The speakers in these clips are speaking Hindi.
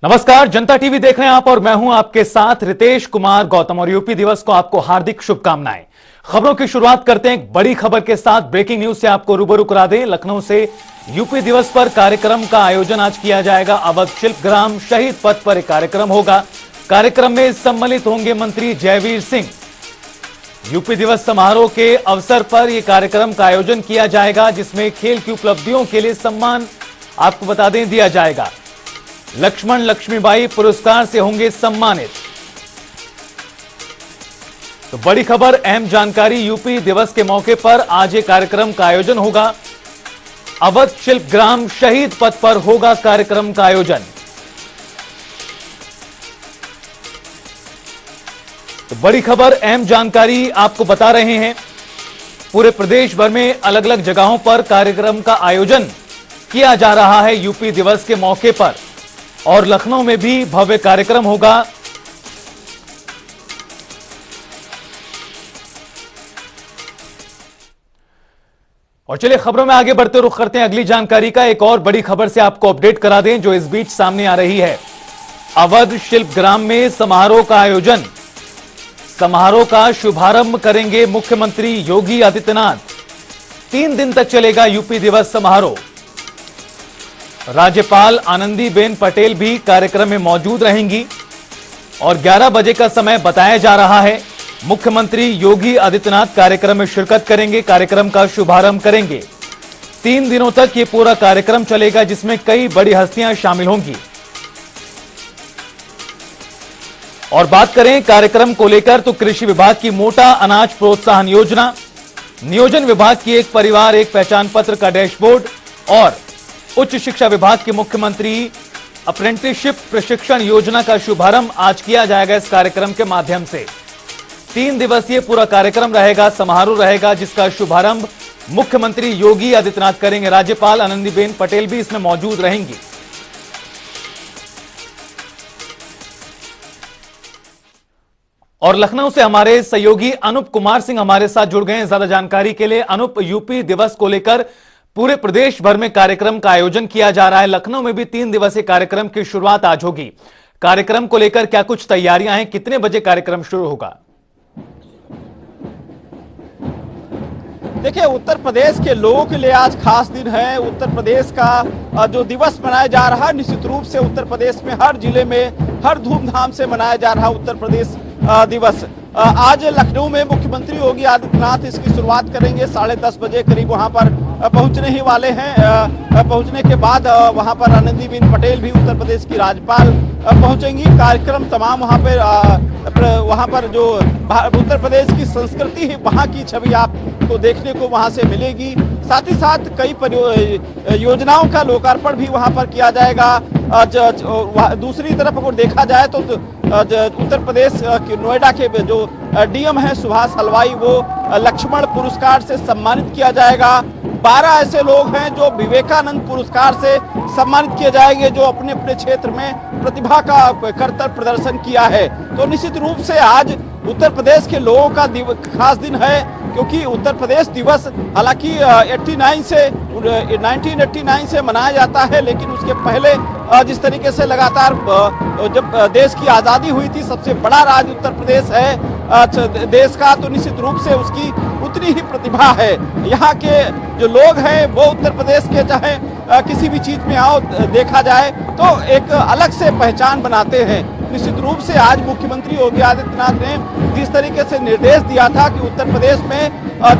नमस्कार, जनता टीवी देख रहे हैं आप और मैं हूं आपके साथ रितेश कुमार गौतम और यूपी दिवस को आपको हार्दिक शुभकामनाएं। खबरों की शुरुआत करते हैं एक बड़ी खबर के साथ। ब्रेकिंग न्यूज से आपको रूबरू करा दें। लखनऊ से यूपी दिवस पर कार्यक्रम का आयोजन आज किया जाएगा। अवध शिल्पग्राम शहीद पथ पर एक कार्यक्रम होगा। कार्यक्रम में सम्मिलित होंगे मंत्री जयवीर सिंह। यूपी दिवस समारोह के अवसर पर यह कार्यक्रम का आयोजन किया जाएगा, जिसमें खेल की उपलब्धियों के लिए सम्मान आपको बता दें दिया जाएगा। लक्ष्मण लक्ष्मीबाई पुरस्कार से होंगे सम्मानित। तो बड़ी खबर, अहम जानकारी, यूपी दिवस के मौके पर आज एक कार्यक्रम का आयोजन होगा। अवध शिल्पग्राम शहीद पथ पर होगा कार्यक्रम का आयोजन। तो बड़ी खबर, अहम जानकारी आपको बता रहे हैं। पूरे प्रदेश भर में अलग अलग जगहों पर कार्यक्रम का आयोजन किया जा रहा है यूपी दिवस के मौके पर, और लखनऊ में भी भव्य कार्यक्रम होगा। और चलिए खबरों में आगे बढ़ते रुख करते हैं अगली जानकारी का। एक और बड़ी खबर से आपको अपडेट करा दें जो इस बीच सामने आ रही है। अवध शिल्पग्राम में समारोह का आयोजन, समारोह का शुभारंभ करेंगे मुख्यमंत्री योगी आदित्यनाथ। 3 दिन तक चलेगा यूपी दिवस समारोह। राज्यपाल आनंदीबेन पटेल भी कार्यक्रम में मौजूद रहेंगी और 11 बजे का समय बताया जा रहा है। मुख्यमंत्री योगी आदित्यनाथ कार्यक्रम में शिरकत करेंगे, कार्यक्रम का शुभारंभ करेंगे। 3 दिनों तक यह पूरा कार्यक्रम चलेगा, जिसमें कई बड़ी हस्तियां शामिल होंगी। और बात करें कार्यक्रम को लेकर तो कृषि विभाग की मोटा अनाज प्रोत्साहन योजना, नियोजन विभाग की एक परिवार एक पहचान पत्र का डैशबोर्ड और उच्च शिक्षा विभाग के मुख्यमंत्री अप्रेंटिसशिप प्रशिक्षण योजना का शुभारंभ आज किया जाएगा इस कार्यक्रम के माध्यम से। 3 दिवसीय पूरा कार्यक्रम रहेगा, समारोह रहेगा, जिसका शुभारंभ मुख्यमंत्री योगी आदित्यनाथ करेंगे। राज्यपाल आनंदीबेन पटेल भी इसमें मौजूद रहेंगी। और लखनऊ से हमारे सहयोगी अनूप कुमार सिंह हमारे साथ जुड़ गए हैं ज्यादा जानकारी के लिए। अनूप, यूपी दिवस को लेकर पूरे प्रदेश भर में कार्यक्रम का आयोजन किया जा रहा है। लखनऊ में भी 3 दिवसीय कार्यक्रम की शुरुआत आज होगी। कार्यक्रम को लेकर क्या कुछ तैयारियां हैं? कितने बजे कार्यक्रम शुरू होगा? देखिए, उत्तर प्रदेश के लोगों के लिए आज खास दिन है। उत्तर प्रदेश का जो दिवस मनाया जा रहा है, निश्चित रूप से उत्तर प्रदेश में हर जिले में हर धूमधाम से मनाया जा रहा उत्तर प्रदेश दिवस। आज लखनऊ में मुख्यमंत्री योगी आदित्यनाथ इसकी शुरुआत करेंगे। 10:30 बजे करीब वहां पर पहुंचने ही वाले हैं। पहुंचने के बाद वहां पर आनंदीबेन पटेल भी, उत्तर प्रदेश की राज्यपाल, पहुंचेंगी। कार्यक्रम तमाम वहां पर जो उत्तर प्रदेश की संस्कृति है, वहां की छवि आपको देखने को वहां से मिलेगी। साथ ही साथ कई योजनाओं का लोकार्पण भी वहां पर किया जाएगा। दूसरी तरफ अगर देखा जाए तो उत्तर प्रदेश नोएडा के जो डीएम है सुभाष हलवाई, वो लक्ष्मण पुरस्कार से सम्मानित किया जाएगा। 12 ऐसे लोग हैं जो विवेकानंद पुरस्कार से सम्मानित किए जाएंगे, जो अपने अपने क्षेत्र में प्रतिभा का करतर प्रदर्शन किया है। तो निश्चित रूप से आज उत्तर प्रदेश के लोगों का खास दिन है, क्योंकि उत्तर प्रदेश दिवस हालांकि 1989 से मनाया जाता है, लेकिन उसके पहले जिस तरीके से लगातार जब देश की आज़ादी हुई थी, सबसे बड़ा राज्य उत्तर प्रदेश है देश का, तो निश्चित रूप से उसकी उतनी ही प्रतिभा है। यहाँ के जो लोग हैं वो उत्तर प्रदेश के, चाहे किसी भी चीज में आओ देखा जाए तो एक अलग से पहचान बनाते हैं। निश्चित रूप से आज मुख्यमंत्री योगी आदित्यनाथ ने जिस तरीके से निर्देश दिया था कि उत्तर प्रदेश में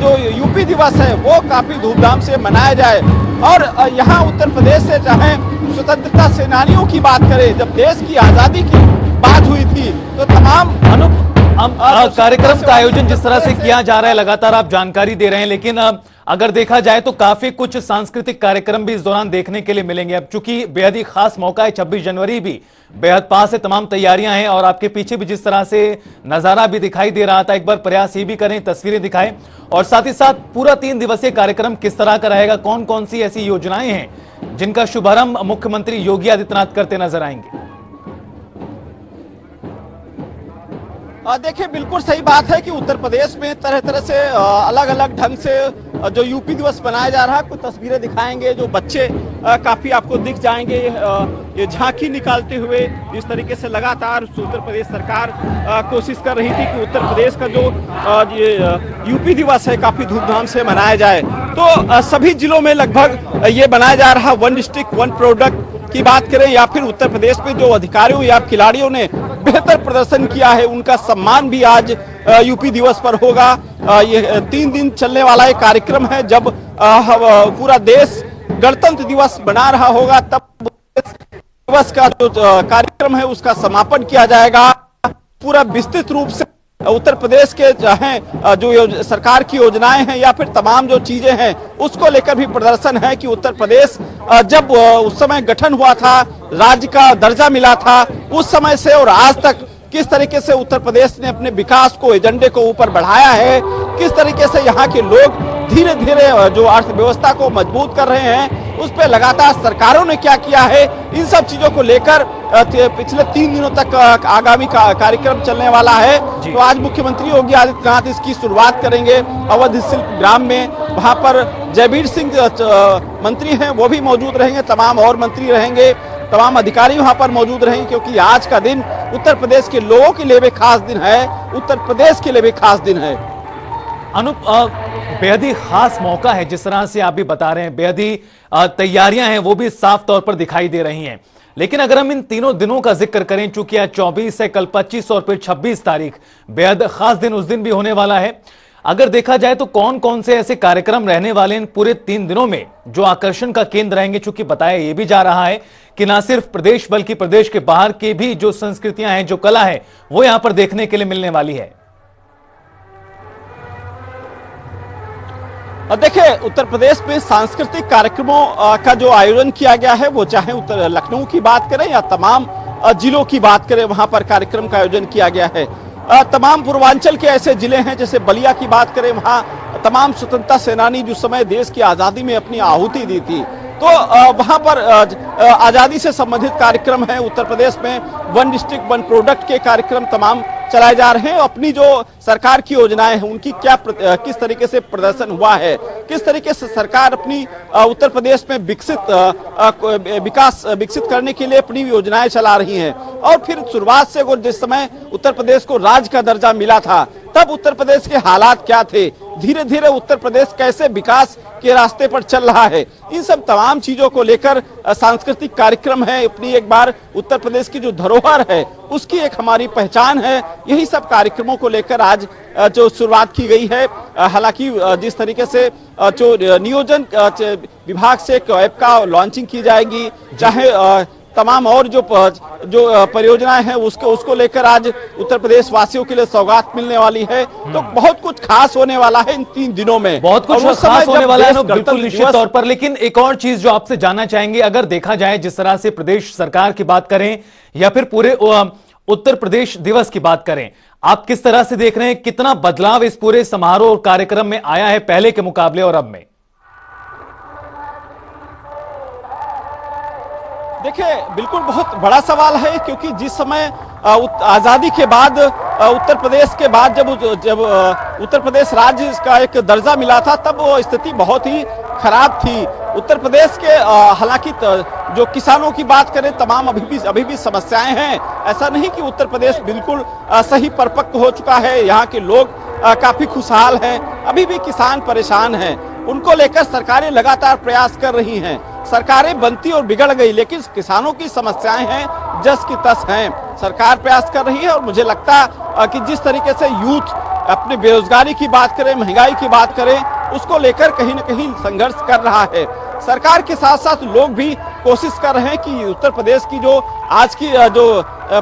जो यूपी दिवस है वो काफी धूमधाम से मनाया जाए, और यहाँ उत्तर प्रदेश से चाहे स्वतंत्रता सेनानियों की बात करें, जब देश की आजादी की बात हुई थी तो तमाम कार्यक्रम का आयोजन जिस तरह से किया जा रहा है, लगातार आप जानकारी दे रहे हैं, लेकिन अगर देखा जाए तो काफी कुछ सांस्कृतिक कार्यक्रम भी इस दौरान देखने के लिए मिलेंगे। अब चूंकि बेहद ही खास मौका है, 26 जनवरी भी बेहद पास है, तमाम तैयारियां हैं, और आपके पीछे भी जिस तरह से नजारा भी दिखाई दे रहा था, एक बार प्रयास ये भी करें, तस्वीरें दिखाएं, और साथ ही साथ पूरा 3 दिवसीय कार्यक्रम किस तरह का रहेगा, कौन कौन सी ऐसी योजनाएं हैं जिनका शुभारंभ मुख्यमंत्री योगी आदित्यनाथ करते नजर आएंगे? देखिए बिल्कुल सही बात है कि उत्तर प्रदेश में तरह तरह से अलग अलग ढंग से जो यूपी दिवस मनाया जा रहा है। कुछ तस्वीरें दिखाएंगे, जो बच्चे काफी आपको दिख जाएंगे ये झांकी निकालते हुए। जिस तरीके से लगातार उत्तर प्रदेश सरकार कोशिश कर रही थी कि उत्तर प्रदेश का जो ये यूपी दिवस है काफी धूमधाम से मनाया जाए, तो सभी जिलों में लगभग ये बनाया जा रहा। वन डिस्ट्रिक्ट वन प्रोडक्ट की बात करें या फिर उत्तर प्रदेश में जो अधिकारियों या खिलाड़ियों ने बेहतर प्रदर्शन किया है उनका सम्मान भी आज यूपी दिवस पर होगा। ये 3 दिन चलने वाला एक कार्यक्रम है। जब पूरा देश गणतंत्र दिवस मना रहा होगा तब दिवस का जो कार्यक्रम है उसका समापन किया जाएगा। पूरा विस्तृत रूप से उत्तर प्रदेश के हैं जो सरकार की योजनाएं हैं या फिर तमाम जो चीजें हैं उसको लेकर भी प्रदर्शन है कि उत्तर प्रदेश जब उस समय गठन हुआ था, राज्य का दर्जा मिला था, उस समय से और आज तक किस तरीके से उत्तर प्रदेश ने अपने विकास को, एजेंडे को ऊपर बढ़ाया है, किस तरीके से यहाँ के लोग धीरे धीरे जो अर्थव्यवस्था को मजबूत कर रहे हैं, उस पर लगातार सरकारों ने क्या किया है, इन सब चीजों को लेकर पिछले 3 दिनों तक आगामी कार्यक्रम चलने वाला है। तो आज मुख्यमंत्री योगी आदित्यनाथ इसकी शुरुआत करेंगे अवध शिल्प ग्राम में। वहां पर जयवीर सिंह मंत्री हैं वो भी मौजूद रहेंगे, तमाम और मंत्री रहेंगे, तमाम अधिकारी वहां पर मौजूद रहेंगे, क्योंकि आज का दिन उत्तर प्रदेश के लोगों के लिए भी खास दिन है, उत्तर प्रदेश के लिए भी खास दिन है। अनूप, बेहद ही खास मौका है, जिस तरह से आप भी बता रहे हैं, बेहद ही तैयारियां हैं वो भी साफ तौर पर दिखाई दे रही हैं। लेकिन अगर हम इन तीनों दिनों का जिक्र करें, चूंकि आज 24 है, कल 25 और फिर 26 तारीख बेहद खास दिन उस दिन भी होने वाला है। अगर देखा जाए तो कौन कौन से ऐसे कार्यक्रम रहने वाले इन पूरे 3 दिनों में जो आकर्षण का केंद्र रहेंगे, चूंकि बताया यह भी जा रहा है कि ना सिर्फ प्रदेश बल्कि प्रदेश के बाहर की भी जो संस्कृतियां हैं, जो कला है, वो यहां पर देखने के लिए मिलने वाली है। देखिए उत्तर प्रदेश में सांस्कृतिक कार्यक्रमों का जो आयोजन किया गया है, वो चाहे उत्तर लखनऊ की बात करें या तमाम जिलों की बात करें, वहां पर कार्यक्रम का आयोजन किया गया है। तमाम पूर्वांचल के ऐसे जिले हैं, जैसे बलिया की बात करें, वहां तमाम स्वतंत्रता सेनानी जिस समय देश की आजादी में अपनी आहुति दी थी, तो वहां पर आजादी से संबंधित कार्यक्रम है। उत्तर प्रदेश में वन डिस्ट्रिक्ट वन प्रोडक्ट के कार्यक्रम तमाम चलाए जा रहे हैं। अपनी जो सरकार की योजनाएं हैं उनकी किस तरीके से प्रदर्शन हुआ है, किस तरीके से सरकार अपनी उत्तर प्रदेश में विकास विकसित करने के लिए अपनी योजनाएं चला रही हैं। और फिर शुरुआत से जिस समय उत्तर प्रदेश को राज्य का दर्जा मिला था, तब उत्तर प्रदेश के हालात क्या थे, धीरे धीरे उत्तर प्रदेश कैसे विकास के रास्ते पर चल रहा है, इन सब तमाम चीजों को लेकर सांस्कृतिक कार्यक्रम है। अपनी एक बार उत्तर प्रदेश की जो धरोहर है उसकी एक हमारी पहचान है, यही सब कार्यक्रमों को लेकर आज जो शुरुआत की गई है। हालांकि जिस तरीके से जो नियोजन विभाग से एक ऐप का लॉन्चिंग की जाएगी, चाहे तमाम और जो परियोजनाएं हैं उसको लेकर आज उत्तर प्रदेश वासियों के लिए सौगात मिलने वाली है। तो बहुत कुछ खास होने वाला है इन 3 दिनों में, बहुत कुछ खास होने वाला है बिल्कुल निश्चित तौर पर। लेकिन एक और चीज जो आपसे जानना चाहेंगे, अगर देखा जाए जिस तरह से प्रदेश सरकार की बात करें या फिर पूरे उत्तर प्रदेश दिवस की बात करें, आप किस तरह से देख रहे हैं, कितना बदलाव इस पूरे समारोह और कार्यक्रम में आया है पहले के मुकाबले और अब में? देखिए बिल्कुल बहुत बड़ा सवाल है, क्योंकि जिस समय आजादी के बाद उत्तर प्रदेश के बाद जब उत्तर प्रदेश राज्य का एक दर्जा मिला था, तब वो स्थिति बहुत ही खराब थी। उत्तर प्रदेश के हालांकि जो किसानों की बात करें, तमाम अभी भी समस्याएं हैं। ऐसा नहीं कि उत्तर प्रदेश बिल्कुल सही परिपक्व हो चुका है, यहाँ के लोग काफी खुशहाल हैं, अभी भी किसान परेशान हैं। उनको लेकर सरकारें लगातार प्रयास कर रही हैं। सरकारें बनती और बिगड़ गई, लेकिन किसानों की समस्याएं हैं जस की तस हैं। सरकार प्रयास कर रही है और मुझे लगता कि जिस तरीके से यूथ अपने बेरोजगारी की बात करें, महंगाई की बात करें, उसको लेकर कहीं न कहीं संघर्ष कर रहा है। सरकार के साथ साथ लोग भी कोशिश कर रहे हैं कि उत्तर प्रदेश की जो आज की जो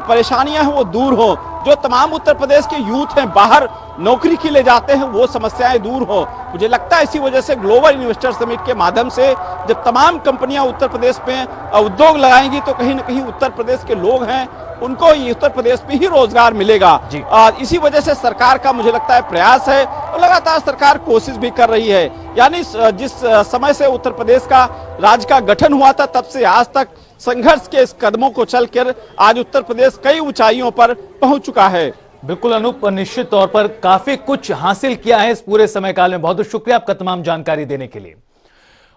परेशानियां हैं वो दूर हो। जो तमाम उत्तर प्रदेश के यूथ हैं बाहर नौकरी के लिए जाते हैं, वो समस्याएं दूर हो। मुझे लगता है इसी वजह से ग्लोबल इन्वेस्टर समिट के माध्यम से जब तमाम कंपनियां उत्तर प्रदेश में उद्योग लगाएंगी, तो कहीं न कहीं उत्तर प्रदेश के लोग हैं उनको उत्तर प्रदेश में ही रोजगार मिलेगा। इसी वजह से सरकार का मुझे लगता है प्रयास है और लगातार सरकार कोशिश भी कर रही है। यानी जिस समय से उत्तर प्रदेश का राज्य का गठन हुआ था, तब से आज तक संघर्ष के इस कदमों को चलकर आज उत्तर प्रदेश कई ऊंचाइयों पर पहुंच चुका है। बिल्कुल अनूप, निश्चित तौर पर काफी कुछ हासिल किया है इस पूरे समय काल में। बहुत बहुत शुक्रिया आपका तमाम जानकारी देने के लिए।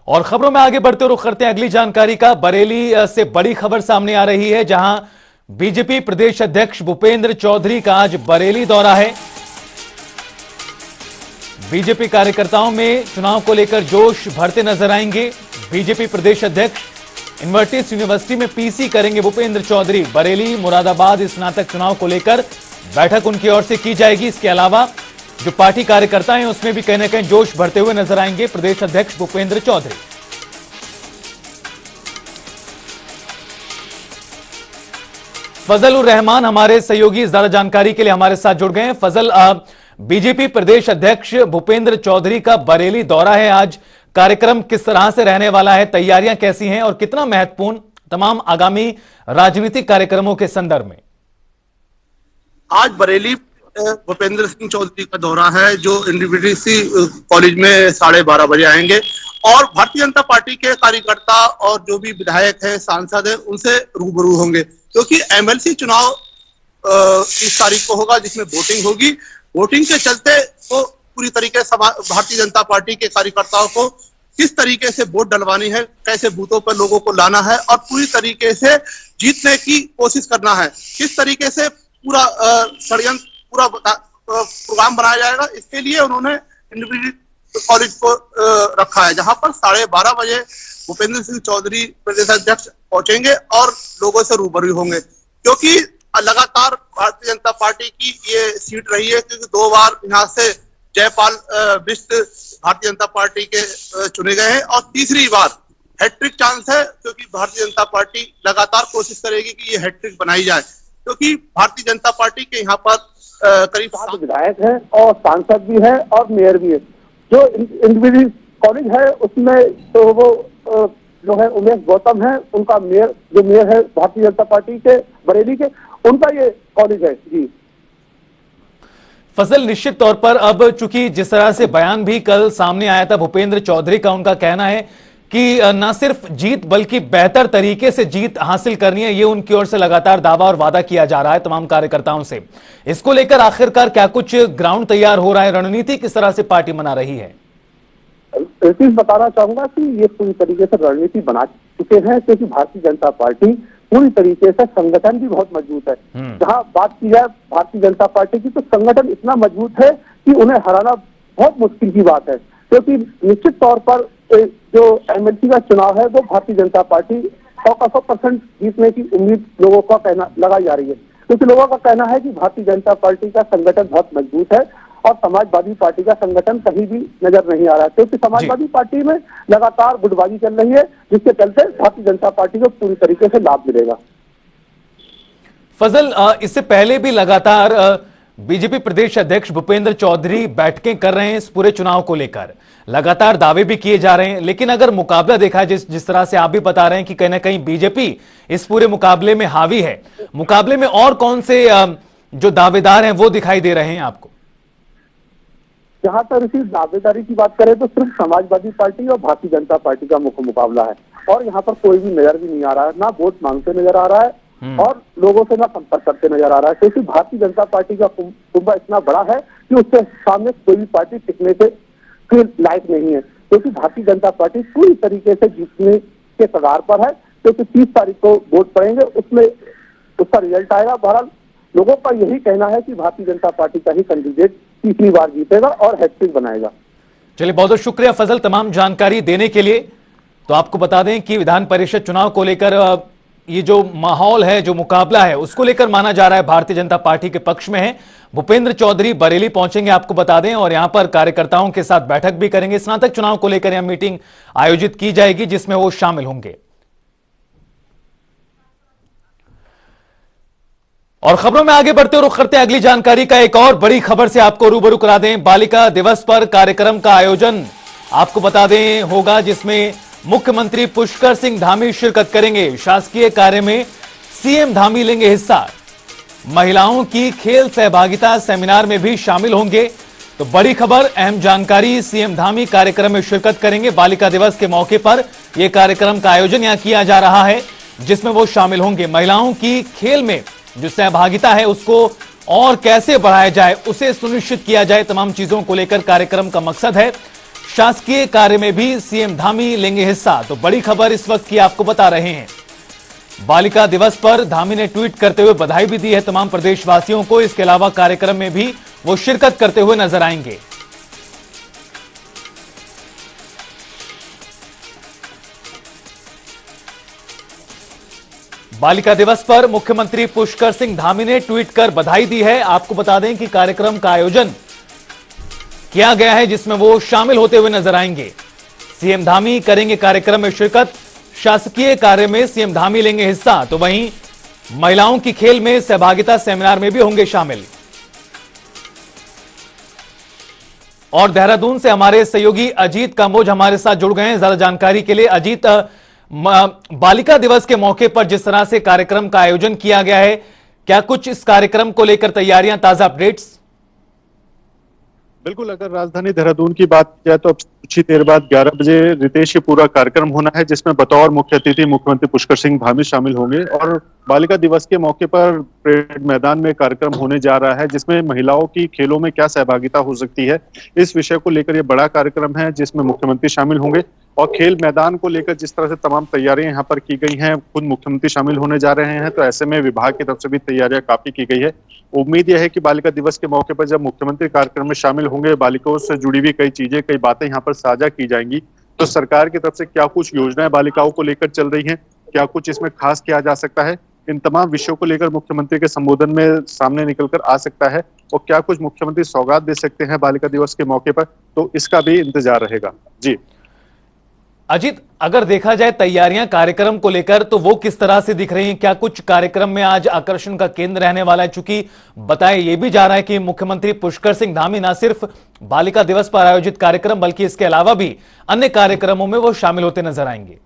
और खबरों में आगे बढ़ते रुख करते हैं अगली जानकारी का। बरेली से बड़ी खबर सामने आ रही है, जहां बीजेपी प्रदेश अध्यक्ष भूपेंद्र चौधरी का आज बरेली दौरा है। बीजेपी कार्यकर्ताओं में चुनाव को लेकर जोश भरते नजर आएंगे। बीजेपी प्रदेश अध्यक्ष इन्वर्टिस यूनिवर्सिटी में पीसी करेंगे भूपेंद्र चौधरी। बरेली मुरादाबाद स्नातक चुनाव को लेकर बैठक उनकी ओर से की जाएगी। इसके अलावा जो पार्टी कार्यकर्ता हैं उसमें भी कहीं ना कहीं जोश भरते हुए नजर आएंगे प्रदेश अध्यक्ष भूपेंद्र चौधरी। फजल उर रहमान हमारे सहयोगी ज्यादा जानकारी के लिए हमारे साथ जुड़ गए हैं। फजल, बीजेपी प्रदेश अध्यक्ष भूपेंद्र चौधरी का बरेली दौरा है आज, कार्यक्रम किस तरह से रहने वाला है, तैयारियां कैसी हैं और कितना महत्वपूर्ण तमाम आगामी राजनीतिक कार्यक्रमों के संदर्भ में? आज बरेली भूपेंद्र सिंह चौधरी का दौरा है, जो एनडीवीसी कॉलेज में 12:30 बजे आएंगे और भारतीय जनता पार्टी के कार्यकर्ता और जो भी विधायक है, सांसद है, उनसे रूबरू होंगे, क्योंकि एमएलसी चुनाव 30 तारीख को होगा, जिसमें वोटिंग होगी। वोटिंग के चलते वो पूरी तरीके से भारतीय जनता पार्टी के कार्यकर्ताओं को किस तरीके से वोट डलवानी है, कैसे बूथों पर लोगों को लाना है और पूरी तरीके से जीतने की कोशिश करना है, किस तरीके से पूरा षड्यंत्र पूरा प्रोग्राम बनाया जाएगा, इसके लिए उन्होंने इंडिविजुअल कॉलेज को रखा है, जहां पर 12:30 बजे भूपेंद्र सिंह चौधरी प्रदेश अध्यक्ष पहुंचेंगे और लोगों से रूबरू होंगे। क्योंकि लगातार भारतीय जनता पार्टी की ये सीट रही है, क्योंकि 2 बार यहाँ से जयपाल बिष्ट भारतीय जनता पार्टी के चुने गए हैं और तीसरी बार हैट्रिक चांस है, क्योंकि भारतीय जनता पार्टी लगातार कोशिश करेगी कि ये हैट्रिक बनाई जाए, क्योंकि भारतीय जनता पार्टी के यहाँ पर करीब 7 विधायक हैं और सांसद भी है और मेयर भी है। जो इंडिविजुअल कॉलेज है उसमें तो वो जो है उमेश गौतम है, उनका मेयर है भारतीय जनता पार्टी के बरेली के, उनका ये कॉलेज है जी। फजल, निश्चित तौर पर अब चूंकि जिस तरह से बयान भी कल सामने आया था भूपेंद्र चौधरी का, उनका कहना है कि न सिर्फ जीत बल्कि बेहतर तरीके से जीत हासिल करनी है, ये उनकी ओर से लगातार दावा और वादा किया जा रहा है तमाम कार्यकर्ताओं से। इसको लेकर आखिरकार क्या कुछ ग्राउंड तैयार हो रहा है, रणनीति किस तरह से पार्टी बना रही है? बताना चाहूंगा कि ये पूरी तरीके से रणनीति बना चुके हैं, क्योंकि भारतीय जनता पार्टी पूरी तरीके से संगठन भी बहुत मजबूत है। जहां बात की जाए भारतीय जनता पार्टी की, तो संगठन इतना मजबूत है कि उन्हें हराना बहुत मुश्किल की बात है, क्योंकि निश्चित तौर पर जो एमएलसी का चुनाव है वो भारतीय जनता पार्टी 100% जीतने की उम्मीद लोगों का कहना लगाई जा रही है, क्योंकि लोगों का कहना है कि भारतीय जनता पार्टी का संगठन बहुत मजबूत है और समाजवादी पार्टी का संगठन कहीं भी नजर नहीं आ रहा है, क्योंकि समाजवादी पार्टी में लगातार गुटबाजी चल रही है, जिसके चलते भारतीय जनता पार्टी को पूरी तरीके से लाभ मिलेगा। फजल, इससे पहले भी लगातार बीजेपी प्रदेश अध्यक्ष भूपेंद्र चौधरी बैठकें कर रहे हैं इस पूरे चुनाव को लेकर, लगातार दावे भी किए जा रहे हैं, लेकिन अगर मुकाबला देखा जिस तरह से आप भी बता रहे हैं कि कहीं ना कहीं बीजेपी इस पूरे मुकाबले में हावी है, मुकाबले में और कौन से जो दावेदार हैं वो दिखाई दे रहे हैं आपको? जहां तक इसी दावेदारी की बात करें तो सिर्फ समाजवादी पार्टी और भारतीय जनता पार्टी का मुख्य मुकाबला है, और यहाँ पर कोई भी नजर भी नहीं आ रहा है, ना वोट मांगते नजर आ रहा है और लोगों से ना संपर्क करते नजर आ रहा है, क्योंकि भारतीय जनता पार्टी का कुंभा इतना बड़ा है कि उसके सामने कोई भी पार्टी टिकने के लायक नहीं है, क्योंकि भारतीय जनता पार्टी पूरी तरीके से जीतने के कगार पर है, क्योंकि 30 तारीख को वोट पड़ेंगे, उसमें उसका रिजल्ट आएगा। बहरहाल लोगों का यही कहना है कि भारतीय जनता पार्टी का ही कैंडिडेट तीसरी बार जीतेगा और हैट्रिक बनाएगा। चलिए, बहुत बहुत शुक्रिया फजल तमाम जानकारी देने के लिए। तो आपको बता दें कि विधान परिषद चुनाव को लेकर ये जो माहौल है, जो मुकाबला है, उसको लेकर माना जा रहा है भारतीय जनता पार्टी के पक्ष में है। भूपेंद्र चौधरी बरेली पहुंचेंगे आपको बता दें, और यहां पर कार्यकर्ताओं के साथ बैठक भी करेंगे। स्नातक चुनाव को लेकर यहां मीटिंग आयोजित की जाएगी जिसमें वो शामिल होंगे। और खबरों में आगे बढ़ते रुख करते हैं अगली जानकारी का। एक और बड़ी खबर से आपको रूबरू करा दें। बालिका दिवस पर कार्यक्रम का आयोजन आपको बता दें होगा, जिसमें मुख्यमंत्री पुष्कर सिंह धामी शिरकत करेंगे। शासकीय कार्य में सीएम धामी लेंगे हिस्सा। महिलाओं की खेल सहभागिता सेमिनार में भी शामिल होंगे। तो बड़ी खबर, अहम जानकारी, सीएम धामी कार्यक्रम में शिरकत करेंगे। बालिका दिवस के मौके पर यह कार्यक्रम का आयोजन यहां किया जा रहा है, जिसमें वो शामिल होंगे। महिलाओं की खेल में जो सहभागिता है उसको और कैसे बढ़ाया जाए उसे सुनिश्चित किया जाए, तमाम चीजों को लेकर कार्यक्रम का मकसद है। शासकीय कार्य में भी सीएम धामी लेंगे हिस्सा, तो बड़ी खबर इस वक्त की आपको बता रहे हैं। बालिका दिवस पर धामी ने ट्वीट करते हुए बधाई भी दी है तमाम प्रदेशवासियों को। इसके अलावा कार्यक्रम में भी वो शिरकत करते हुए नजर आएंगे। बालिका दिवस पर मुख्यमंत्री पुष्कर सिंह धामी ने ट्वीट कर बधाई दी है। आपको बता दें कि कार्यक्रम का आयोजन किया गया है जिसमें वो शामिल होते हुए नजर आएंगे। सीएम धामी करेंगे कार्यक्रम में शिरकत, शासकीय कार्य में सीएम धामी लेंगे हिस्सा, तो वहीं महिलाओं की खेल में सहभागिता सेमिनार में भी होंगे शामिल। और देहरादून से हमारे सहयोगी अजीत कांबोज हमारे साथ जुड़ गए हैं ज्यादा जानकारी के लिए। अजीत, बालिका दिवस के मौके पर जिस तरह से कार्यक्रम का आयोजन किया गया है, क्या कुछ इस कार्यक्रम को लेकर तैयारियां, ताजा अपडेट्स? बिल्कुल, अगर राजधानी देहरादून की बात किया तो अब कुछ ही देर बाद 11 बजे रितेश ये पूरा कार्यक्रम होना है, जिसमें बतौर मुख्य अतिथि मुख्यमंत्री पुष्कर सिंह धामी शामिल होंगे। और बालिका दिवस के मौके पर परेड मैदान में कार्यक्रम होने जा रहा है, जिसमें महिलाओं की खेलों में क्या सहभागिता हो सकती है, इस विषय को लेकर यह बड़ा कार्यक्रम है जिसमें मुख्यमंत्री शामिल होंगे। और खेल मैदान को लेकर जिस तरह से तमाम तैयारियां यहाँ पर की गई हैं, खुद मुख्यमंत्री शामिल होने जा रहे हैं, तो ऐसे में विभाग की तरफ से भी तैयारियां काफी की गई है। उम्मीद यह है कि बालिका दिवस के मौके पर जब मुख्यमंत्री कार्यक्रम में शामिल होंगे, बालिकाओं से जुड़ी हुई कई चीजें, कई बातें यहाँ पर साझा की जाएंगी। तो सरकार की तरफ से क्या कुछ योजनाएं बालिकाओं को लेकर चल रही हैं, क्या कुछ इसमें खास किया जा सकता है, इन तमाम विषयों को लेकर मुख्यमंत्री के संबोधन में सामने निकलकर आ सकता है। और क्या कुछ मुख्यमंत्री सौगात दे सकते हैं बालिका दिवस के मौके पर, तो इसका भी इंतजार रहेगा। जी अजीत, अगर देखा जाए तैयारियां कार्यक्रम को लेकर, तो वो किस तरह से दिख रही हैं? क्या कुछ कार्यक्रम में आज आकर्षण का केंद्र रहने वाला है? चूंकि बताया यह भी जा रहा है कि मुख्यमंत्री पुष्कर सिंह धामी न सिर्फ बालिका दिवस पर आयोजित कार्यक्रम बल्कि इसके अलावा भी अन्य कार्यक्रमों में वो शामिल होते नजर आएंगे।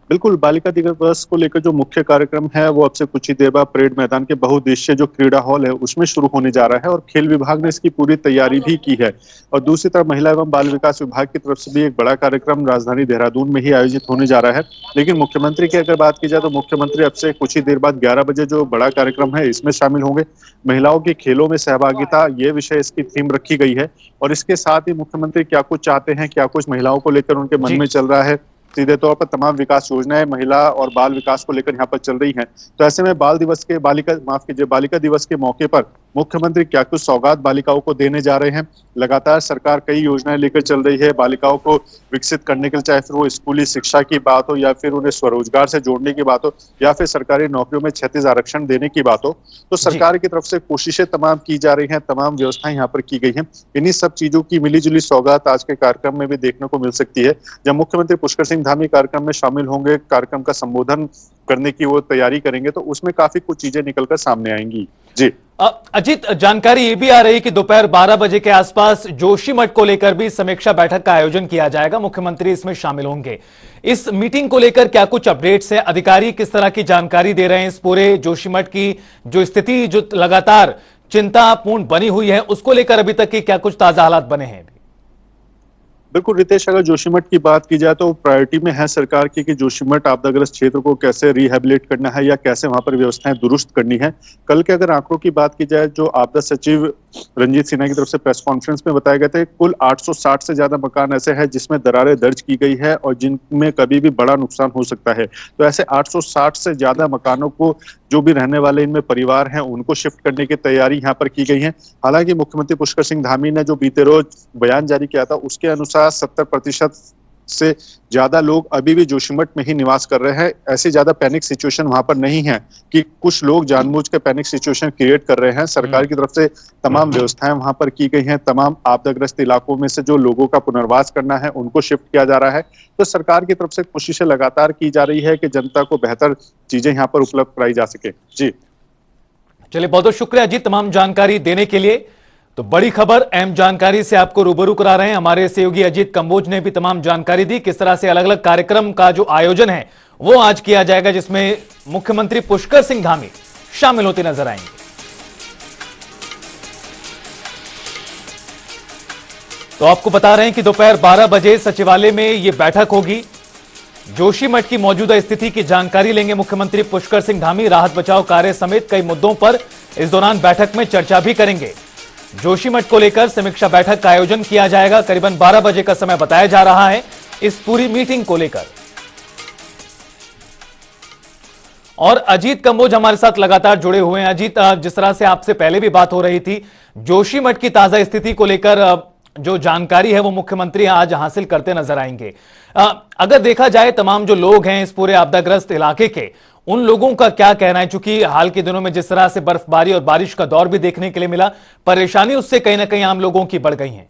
बिल्कुल, बालिका दिवस को लेकर जो मुख्य कार्यक्रम है वो अब से कुछ ही देर बाद परेड मैदान के बहुउद्देशीय जो क्रीड़ा हॉल है उसमें शुरू होने जा रहा है, और खेल विभाग ने इसकी पूरी तैयारी भी की है। और दूसरी तरफ महिला एवं बाल विकास विभाग की तरफ से भी एक बड़ा कार्यक्रम राजधानी देहरादून में ही आयोजित होने जा रहा है। लेकिन मुख्यमंत्री की अगर बात की जाए तो मुख्यमंत्री अब से कुछ ही देर बाद 11 बजे जो बड़ा कार्यक्रम है इसमें शामिल होंगे। महिलाओं की खेलों में सहभागिता, ये विषय इसकी थीम रखी गई है। और इसके साथ ही मुख्यमंत्री क्या कुछ चाहते हैं, क्या कुछ महिलाओं को लेकर उनके मन में चल रहा है, सीधे तौर पर तमाम विकास योजनाएं महिला और बाल विकास को लेकर यहाँ पर चल रही हैं। तो ऐसे में बालिका दिवस के मौके पर मुख्यमंत्री क्या कुछ सौगात बालिकाओं को देने जा रहे हैं। लगातार सरकार कई योजनाएं लेकर चल रही है बालिकाओं को विकसित करने के लिए, चाहे फिर वो स्कूली शिक्षा की बात हो, या फिर उन्हें स्वरोजगार से जोड़ने की बात हो, या फिर सरकारी नौकरियों में 36 आरक्षण देने की बात हो। तो सरकार की तरफ से कोशिशें तमाम की जा रही हैं, तमाम व्यवस्थाएं यहाँ पर की गई हैं। इन्हीं सब चीजों की मिलीजुली सौगात आज के कार्यक्रम में भी देखने को मिल सकती है। जब मुख्यमंत्री पुष्कर सिंह धामी कार्यक्रम में शामिल होंगे, कार्यक्रम का संबोधन करने की वो तैयारी करेंगे, तो उसमें काफी कुछ चीजें निकलकर सामने आएंगी। जी अजीत, जानकारी ये भी आ रही कि दोपहर 12 बजे के आसपास जोशीमठ को लेकर भी समीक्षा बैठक का आयोजन किया जाएगा, मुख्यमंत्री इसमें शामिल होंगे। इस मीटिंग को लेकर क्या कुछ अपडेट्स है? अधिकारी किस तरह की जानकारी दे रहे हैं? इस पूरे जोशीमठ की जो स्थिति जो लगातार चिंतापूर्ण बनी हुई है, उसको लेकर अभी तक के क्या कुछ ताजा हालात बने हैं? बिल्कुल रितेश, अगर जोशीमठ की बात की जाए तो प्रायोरिटी में है सरकार की कि जोशीमठ आपदाग्रस्त क्षेत्र को कैसे रिहेबिलिट करना है या कैसे वहां पर व्यवस्थाएं दुरुस्त करनी है। कल के अगर आंकड़ों की बात की जाए, जो आपदा सचिव रंजीत सिन्हा की तरफ से प्रेस कॉन्फ्रेंस में बताया गया था, कुल 860 से ज्यादा मकान ऐसे हैं जिसमें दरारें दर्ज की गई है और जिनमें कभी भी बड़ा नुकसान हो सकता है। तो ऐसे 860 से ज्यादा मकानों को जो भी रहने वाले इनमें परिवार हैं उनको शिफ्ट करने की तैयारी यहाँ पर की गई है। हालांकि मुख्यमंत्री पुष्कर सिंह धामी ने जो बीते रोज बयान जारी किया था उसके अनुसार 70% से ज्यादा लोग अभी भी जोशीमठ में ही निवास कर रहे हैं। ऐसी ज्यादा पैनिक सिचुएशन वहां पर नहीं है कि कुछ लोग जानबूझ के पैनिक सिचुएशन क्रिएट कर रहे हैं। सरकार की तरफ से तमाम व्यवस्थाएं वहां पर की गई हैं। तमाम आपदाग्रस्त इलाकों में से जो लोगों का पुनर्वास करना है उनको शिफ्ट किया जा रहा है। तो सरकार की तरफ से कोशिशें लगातार की जा रही है कि जनता को बेहतर चीजें यहाँ पर उपलब्ध कराई जा सके। जी चलिए, बहुत बहुत शुक्रिया जी तमाम जानकारी देने के लिए। तो बड़ी खबर, अहम जानकारी से आपको रूबरू करा रहे हैं हमारे सहयोगी अजीत कंबोज ने भी तमाम जानकारी दी, किस तरह से अलग अलग कार्यक्रम का जो आयोजन है वो आज किया जाएगा, जिसमें मुख्यमंत्री पुष्कर सिंह धामी शामिल होते नजर आएंगे। तो आपको बता रहे हैं कि दोपहर 12 बजे सचिवालय में यह बैठक होगी। जोशीमठ की मौजूदा स्थिति की जानकारी लेंगे मुख्यमंत्री पुष्कर सिंह धामी। राहत बचाव कार्य समेत कई मुद्दों पर इस दौरान बैठक में चर्चा भी करेंगे। जोशीमठ को लेकर समीक्षा बैठक का आयोजन किया जाएगा। करीबन 12 बजे का समय बताया जा रहा है इस पूरी मीटिंग को लेकर। और अजीत कंबोज हमारे साथ लगातार जुड़े हुए हैं। अजीत, जिस तरह से आपसे पहले भी बात हो रही थी, जोशीमठ की ताजा स्थिति को लेकर जो जानकारी है वो मुख्यमंत्री आज हासिल करते नजर आएंगे। अगर देखा जाए तमाम जो लोग हैं इस पूरे आपदाग्रस्त इलाके के, उन लोगों का क्या कहना है? चूंकि हाल के दिनों में जिस तरह से बर्फबारी और बारिश का दौर भी देखने के लिए मिला, परेशानी उससे कहीं ना कहीं आम लोगों की बढ़ गई है।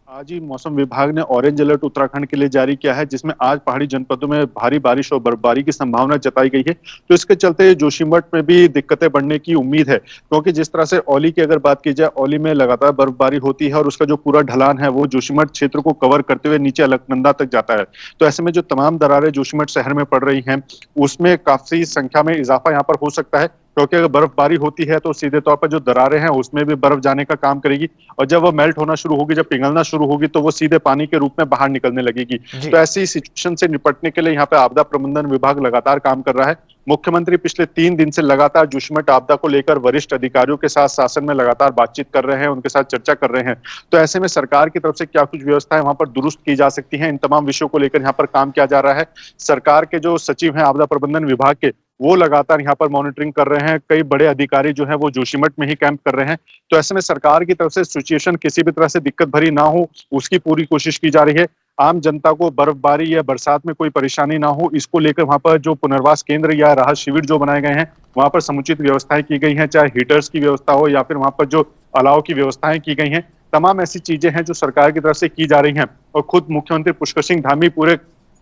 आज ही मौसम विभाग ने ऑरेंज अलर्ट उत्तराखंड के लिए जारी किया है, जिसमें आज पहाड़ी जनपदों में भारी बारिश और बर्फबारी की संभावना जताई गई है। तो इसके चलते जोशीमठ में भी दिक्कतें बढ़ने की उम्मीद है, क्योंकि जिस तरह से औली की अगर बात की जाए, औली में लगातार बर्फबारी होती है और उसका जो पूरा ढलान है वो जोशीमठ क्षेत्र को कवर करते हुए नीचे अलकनंदा तक जाता है। तो ऐसे में जो तमाम दरारें जोशीमठ शहर में पड़ रही हैं, उसमें काफी संख्या में इजाफा यहाँ पर हो सकता है, क्योंकि अगर बर्फबारी होती है तो सीधे तौर पर जो दरारें हैं उसमें भी बर्फ जाने का काम करेगी, और जब वो मेल्ट होना शुरू होगी, जब पिघलना शुरू होगी, तो वो सीधे पानी के रूप में बाहर निकलने लगेगी। तो ऐसी सिचुएशन से निपटने के लिए यहाँ पे आपदा प्रबंधन विभाग लगातार काम कर रहा है। मुख्यमंत्री पिछले 3 दिन से लगातार जोशीमठ आपदा को लेकर वरिष्ठ अधिकारियों के साथ शासन में लगातार बातचीत कर रहे हैं, उनके साथ चर्चा कर रहे हैं। तो ऐसे में सरकार की तरफ से क्या कुछ व्यवस्थाएं वहां पर दुरुस्त की जा सकती हैं, इन तमाम विषयों को लेकर यहाँ पर काम किया जा रहा है। सरकार के जो सचिव हैं आपदा प्रबंधन विभाग के, वो लगातार यहाँ पर मॉनिटरिंग कर रहे हैं। कई बड़े अधिकारी जो है वो जोशीमठ में ही कैंप कर रहे हैं। तो ऐसे में सरकार की तरफ से सिचुएशन किसी भी तरह से दिक्कत भरी ना हो, उसकी पूरी कोशिश की जा रही है। आम जनता को बर्फबारी या बरसात में कोई परेशानी ना हो, इसको लेकर वहां पर जो पुनर्वास केंद्र या राहत शिविर जो बनाए गए हैं, वहां पर समुचित व्यवस्थाएं की गई हैं, चाहे हीटर्स की व्यवस्था हो या फिर वहां पर जो अलाव की व्यवस्थाएं की गई हैं। तमाम ऐसी चीजें हैं जो सरकार की तरफ से की जा रही हैं। और खुद मुख्यमंत्री पुष्कर सिंह धामी पूरे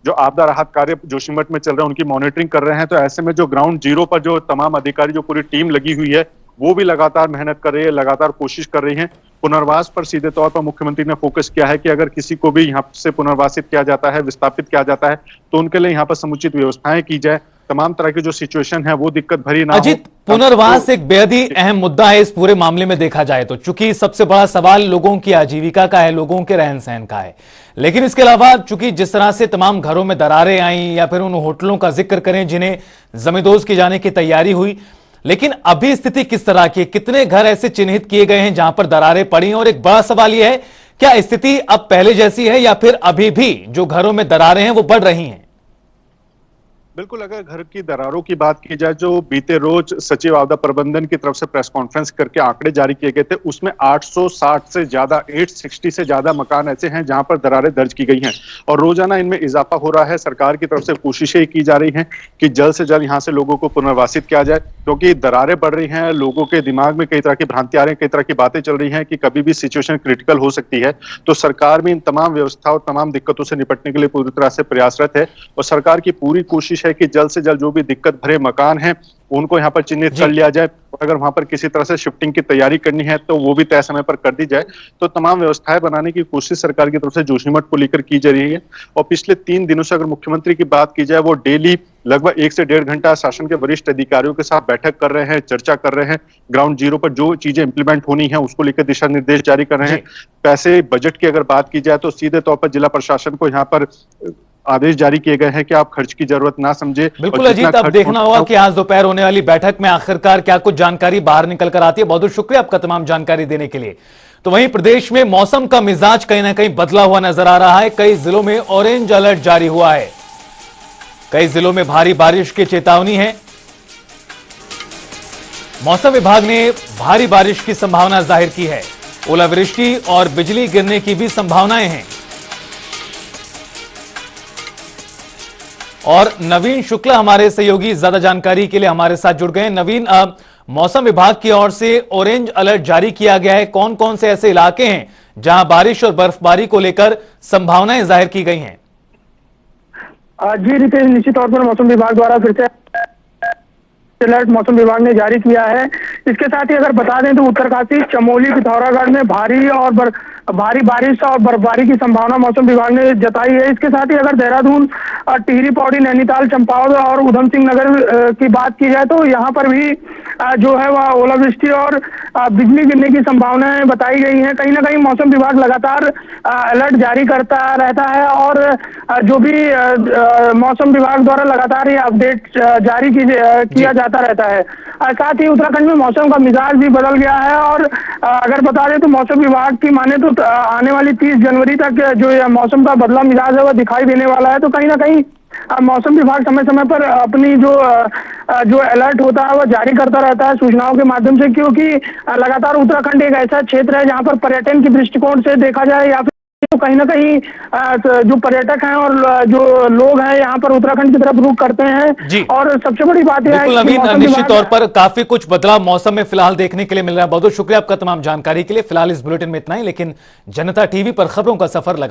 जो आपदा राहत कार्य जोशीमठ में चल रहे हैं उनकी मॉनिटरिंग कर रहे हैं। तो ऐसे में जो ग्राउंड जीरो पर जो तमाम अधिकारी, जो पूरी टीम लगी हुई है, वो भी लगातार मेहनत कर रही है, लगातार कोशिश कर रही है। पुनर्वास पर सीधे तौर पर मुख्यमंत्री ने फोकस किया है कि अगर किसी को भी यहाँ से पुनर्वासित किया जाता है, विस्थापित किया जाता है, तो उनके लिए यहाँ पर समुचित व्यवस्थाएं की जाए। तमाम तरह की जो सिचुएशन है वो दिक्कत भरी ना हो। अजीत, पुनर्वास एक बेहद ही अहम मुद्दा है इस पूरे मामले में देखा जाए तो, चूंकि सबसे बड़ा सवाल लोगों की आजीविका का है, लोगों के रहन सहन का है। लेकिन इसके अलावा चूंकि जिस तरह से तमाम घरों में दरारें आई, या फिर उन होटलों का जिक्र करें जिन्हें जमींदोज की जाने की तैयारी हुई, लेकिन अभी स्थिति किस तरह की है? कितने घर ऐसे चिन्हित किए गए हैं जहां पर दरारें पड़ी हैं? और एक बड़ा सवाल यह है, क्या स्थिति अब पहले जैसी है या फिर अभी भी जो घरों में दरारें हैं वो बढ़ रही हैं? बिल्कुल, अगर घर की दरारों की बात की जाए, जो बीते रोज सचिव आपदा प्रबंधन की तरफ से प्रेस कॉन्फ्रेंस करके आंकड़े जारी किए गए थे, उसमें 860 से ज्यादा 860 से ज्यादा मकान ऐसे हैं जहां पर दरारें दर्ज की गई हैं, और रोजाना इनमें इजाफा हो रहा है। सरकार की तरफ से कोशिशें की जा रही हैं कि जल्द से जल्द यहां से लोगों को पुनर्वासित किया जाए, क्योंकि दरारें बढ़ रही हैं। लोगों के दिमाग में कई तरह की भ्रांतियां आ रही हैं, कई तरह की बातें चल रही हैं कि कभी भी सिचुएशन क्रिटिकल हो सकती है। तो सरकार भी इन तमाम व्यवस्थाओं, तमाम दिक्कतों से निपटने के लिए पूरी तरह से प्रयासरत है, और सरकार की पूरी कोशिश है कि जल्द से जल्द जो भी दिक्कत भरे मकान हैं उनको यहाँ पर चिन्हित कर लिया जाए। अगर वहां पर किसी तरह से शिफ्टिंग की तैयारी करनी है तो वो भी तय समय पर कर दी जाए। तो तमाम व्यवस्थाएं बनाने की कोशिश सरकार की तरफ से जोशीमठ को लेकर की जा रही है। और पिछले 3 दिनों से अगर मुख्यमंत्री की बात की जाए, वो डेली लगभग 1 से 1.5 घंटा शासन के वरिष्ठ अधिकारियों के साथ बैठक कर रहे हैं, चर्चा कर रहे हैं। ग्राउंड जीरो पर जो चीजें इंप्लीमेंट होनी है उसको लेकर दिशा निर्देश जारी कर रहे हैं। पैसे, बजट की अगर बात की जाए तो सीधे तौर पर जिला प्रशासन को यहाँ पर आदेश जारी किए गए हैं कि आप खर्च की जरूरत ना समझे। बिल्कुल अजीत, अब देखना होगा कि आज दोपहर होने वाली बैठक में आखिरकार क्या कुछ जानकारी बाहर निकल कर आती है। बहुत बहुत शुक्रिया आपका तमाम जानकारी देने के लिए। तो वहीं प्रदेश में मौसम का मिजाज कहीं ना कहीं बदला हुआ नजर आ रहा है। कई जिलों में ऑरेंज अलर्ट जारी हुआ है, कई जिलों में भारी बारिश की चेतावनी है। मौसम विभाग ने भारी बारिश की संभावना जाहिर की है, ओलावृष्टि और बिजली गिरने की भी संभावनाएं हैं। और नवीन शुक्ला हमारे सहयोगी ज्यादा जानकारी के लिए हमारे साथ जुड़ गए। नवीन, मौसम विभाग की ओर से ऑरेंज अलर्ट जारी किया गया है, कौन कौन से ऐसे इलाके हैं जहां बारिश और बर्फबारी को लेकर संभावनाएं जाहिर की गई हैं? जी रितेश, निश्चित तौर पर मौसम विभाग द्वारा फिर से अलर्ट मौसम विभाग ने जारी किया है। इसके साथ ही अगर बता दें तो उत्तरकाशी, चमोली, पिथौरागढ़ में भारी और भारी बारिश और बर्फबारी की संभावना मौसम विभाग ने जताई है। इसके साथ ही अगर देहरादून, टिहरी, पौड़ी, नैनीताल, चंपावत और उधम सिंह नगर की बात की जाए तो यहाँ पर भी जो है वह ओलावृष्टि और बिजली गिरने की संभावनाएं बताई गई हैं। कहीं ना कहीं मौसम विभाग लगातार अलर्ट जारी करता रहता है और जो भी मौसम विभाग द्वारा लगातार ये अपडेट जारी किया जाता रहता है। साथ ही उत्तराखंड में मौसम का मिजाज भी बदल गया है और अगर बता दें तो मौसम विभाग की माने तो आने वाली 30 जनवरी तक जो ये मौसम का बदला मिजाज है वह दिखाई देने वाला है। तो कहीं ना कहीं मौसम विभाग समय समय पर अपनी जो अलर्ट होता है वह जारी करता रहता है सूचनाओं के माध्यम से, क्योंकि लगातार उत्तराखंड एक ऐसा क्षेत्र है जहां पर पर्यटन के दृष्टिकोण से देखा जाए या फिर तो कहीं ना कहीं जो पर्यटक हैं और जो लोग हैं यहाँ पर उत्तराखंड की तरफ रुख करते हैं जी। और सबसे बड़ी बात यह है बिल्कुल कि नवीन, मौसम निश्चित तौर विभाग पर काफी कुछ बदलाव मौसम में फिलहाल देखने के लिए मिल रहा है। बहुत बहुत शुक्रिया आपका तमाम जानकारी के लिए। फिलहाल इस बुलेटिन में इतना ही, लेकिन जनता टीवी पर खबरों का सफर लगा